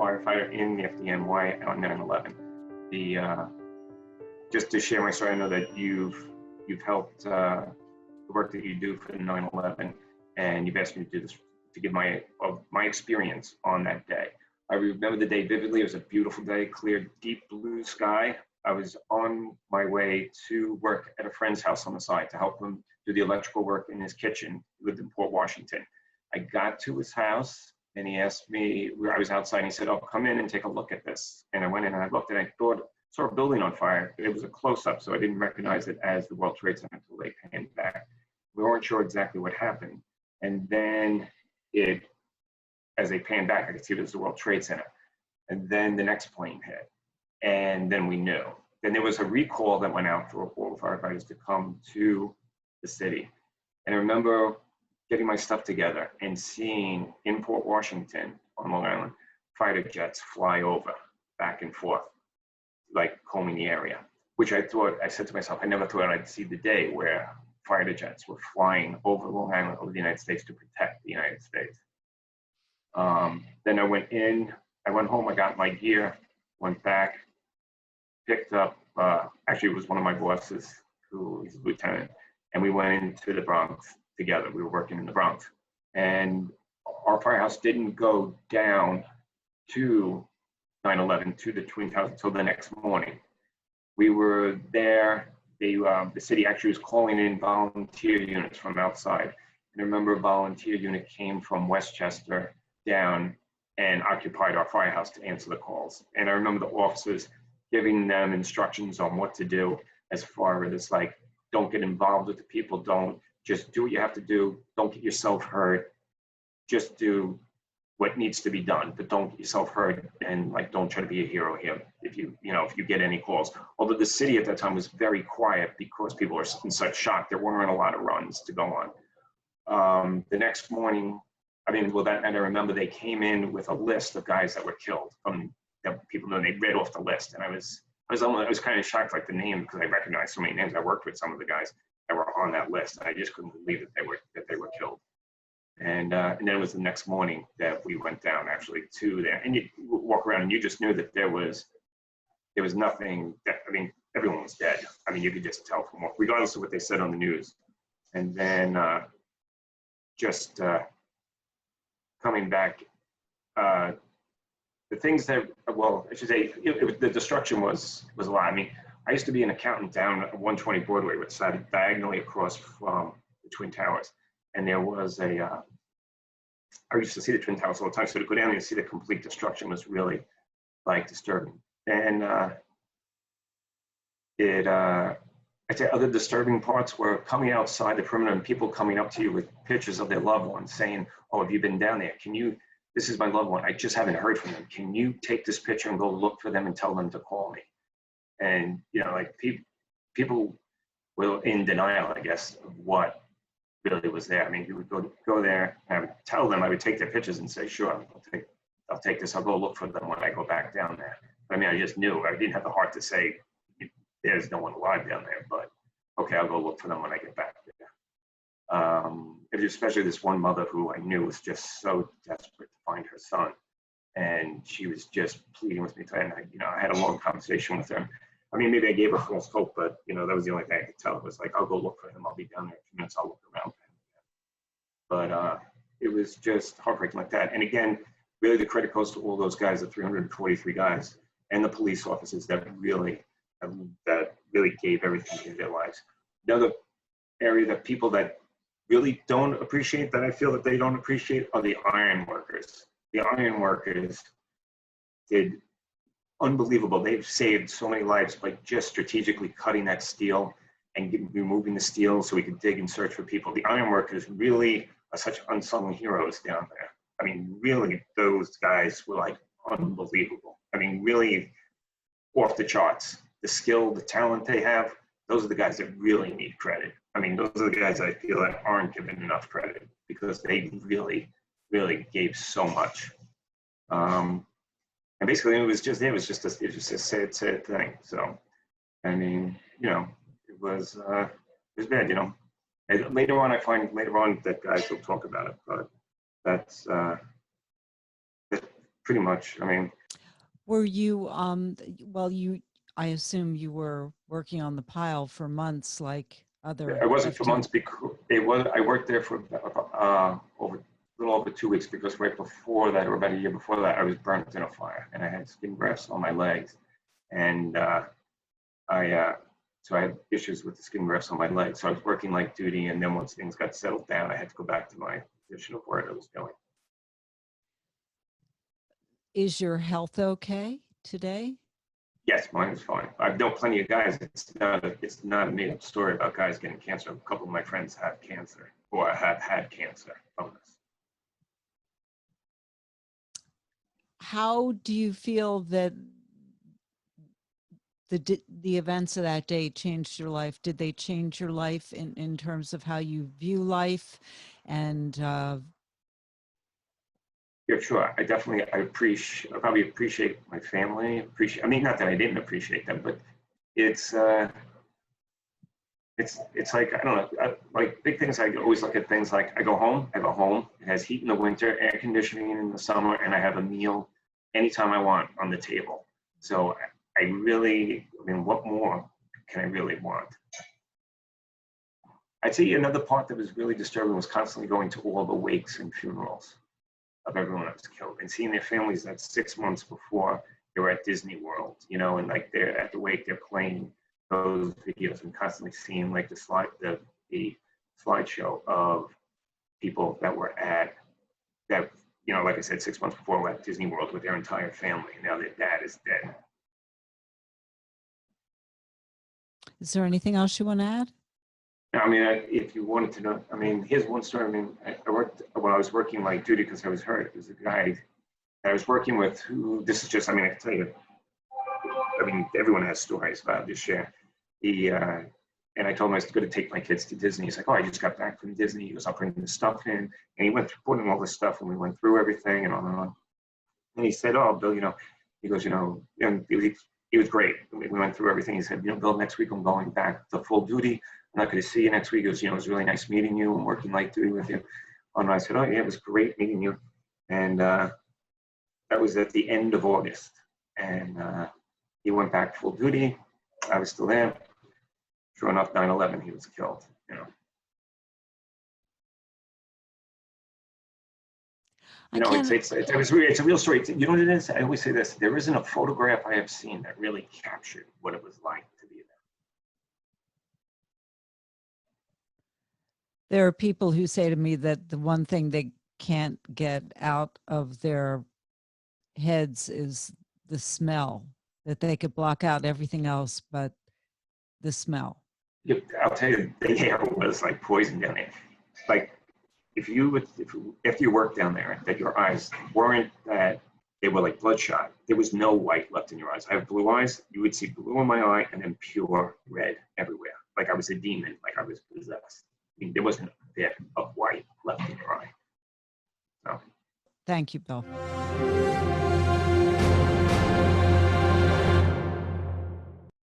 firefighter in the FDNY on 9/11. Just to share my story, I know that you've helped the work that you do for the 9/11, and you've asked me to do this to give my experience on that day. I remember the day vividly. It was a beautiful day, clear, deep blue sky. I was on my way to work at a friend's house on the side to help him do the electrical work in his kitchen. He lived in Port Washington. I got to his house and he asked me where I was outside. And he said, "Oh, come in and take a look at this." And I went in and I looked and I saw a building on fire. It was a close-up, so I didn't recognize it as the World Trade Center until they panned back. We weren't sure exactly what happened. And then as they panned back, I could see it was the World Trade Center. And then the next plane hit. And then we knew. Then there was a recall that went out for all the firefighters to come to the city. And I remember getting my stuff together and seeing in Port Washington on Long Island, fighter jets fly over back and forth, like combing the area, which I said to myself, I never thought I'd see the day where fighter jets were flying over Long Island, over the United States to protect the United States. Then I went home, I got my gear, went back, picked up, actually it was one of my bosses who is a lieutenant, and we went into the Bronx together. We were working in the Bronx. And our firehouse didn't go down to 9/11 to the Twin Towers until the next morning. We were there, the city actually was calling in volunteer units from outside. And I remember a volunteer unit came from Westchester down and occupied our firehouse to answer the calls. And I remember the officers giving them instructions on what to do as far as like, don't get involved with the people, don't just do what you have to do, don't get yourself hurt, just do what needs to be done, but don't get yourself hurt and like, don't try to be a hero here if you get any calls. Although the city at that time was very quiet because people were in such shock, there weren't a lot of runs to go on. The next morning, that night I remember they came in with a list of guys that were killed from people knew, they read off the list. And I was kind of shocked, like the name, because I recognized so many names. I worked with some of the guys that were on that list. And I just couldn't believe that they were killed. And then it was the next morning that we went down actually to there. And you walk around and you just knew that there was nothing everyone was dead. You could just tell from regardless of what they said on the news. And then coming back, the things that, I should say, the destruction was a lot. I used to be an accountant down at 120 Broadway, which sat diagonally across from the Twin Towers. And there was I used to see the Twin Towers all the time. So to go down and see the complete destruction was really like disturbing. And I'd say other disturbing parts were coming outside the perimeter and people coming up to you with pictures of their loved ones saying, "Oh, have you been down there? This is my loved one. I just haven't heard from them. Can you take this picture and go look for them and tell them to call me?" And, people were in denial, I guess, of what really was there. You would go there and I would tell them, I would take their pictures and say, "Sure, I'll take this. I'll go look for them when I go back down there." I just knew. I didn't have the heart to say, "There's no one alive down there," but okay, I'll go look for them when I get back there. It was especially this one mother who I knew was just so desperate to find her son. And she was just pleading with me. And I had a long conversation with her. Maybe I gave her false hope, but that was the only thing I could tell. It was like, "I'll go look for him. I'll be down there in a few minutes. I'll look around." But it was just heartbreaking like that. And again, really the credit goes to all those guys, the 343 guys, and the police officers that really gave everything in their lives. Another area that people that really don't appreciate, that I feel that they don't appreciate, are the iron workers. The iron workers did unbelievable. They've saved so many lives by just strategically cutting that steel and removing the steel so we could dig and search for people. The iron workers really are such unsung heroes down there. Really, those guys were like unbelievable. Really off the charts. The skill, the talent they have, those are the guys that really need credit. Those are the guys I feel that aren't given enough credit because they really, really gave so much. And basically, it was just a sad thing. So, it was bad. And later on, that guys will talk about it, but that's pretty much. I mean, Were you, well, I assume you were working on the pile for months like other I wasn't for FD. months because I worked there for over a little over 2 weeks, because right before that, or about a year before that, I was burnt in a fire and I had skin grafts on my legs. And so I had issues with the skin grafts on my legs. So I was working light duty, and then once things got settled down, I had to go back to my position of where I was going. Is your health okay today? Yes, mine is fine. I've known plenty of guys. It's not a made up story about guys getting cancer. A couple of my friends have cancer or have had cancer from this. How do you feel that the events of that day changed your life? Did they change your life in terms of how you view life? And Yeah, sure. I probably appreciate my family. I mean, not that I didn't appreciate them, but it's like, I don't know, like big things. I always look at things like I have a home. It has heat in the winter, air conditioning in the summer, and I have a meal anytime I want on the table. So I mean, what more can I really want? I'd say another part that was really disturbing was constantly going to all the wakes and funerals of everyone that was killed, and seeing their families that 6 months before they were at Disney World, you know, and like they're at the wake, they're playing those videos, and constantly seeing like the slideshow of people that were at that, you know, like I said, 6 months before were at Disney World with their entire family, and now their dad is dead. is there anything else you want to add? I mean, if you wanted to know, I mean, here's one story. I mean, I worked, when I was working light duty because I was hurt. There was a guy I was working with who, this is just, I mean, I can tell you, I mean, everyone has stories about this share. And I told him I was going to take my kids to Disney. He's like, oh, I just got back from Disney. He goes, I'll bring the stuff in. And he went through putting all this stuff, and we went through everything and on and on. And he said, oh, Bill, you know, he goes, you know, and he was great. We went through everything. He said, you know, Bill, next week I'm going back to full duty. I'm not going to see you next week. He goes, you know, it was really nice meeting you and working light duty with you. And I said, oh, yeah, it was great meeting you. And that was at the end of August. And he went back full duty. I was still there. Sure enough, 9/11, he was killed, you know. You know, it's a real story. You know what it is? I always say this. There isn't a photograph I have seen that really captured what it was like to be there. There are people who say to me that the one thing they can't get out of their heads is the smell, that they could block out everything else but the smell. I'll tell you, the air was like poison down there. Like, if after you worked down there, that your eyes weren't that they were like bloodshot. There was no white left in your eyes. I have blue eyes. You would see blue in my eye and then pure red everywhere. Like I was a demon, like I was possessed. I mean, there wasn't a bit of white left in your eye. So. Thank you, Bill.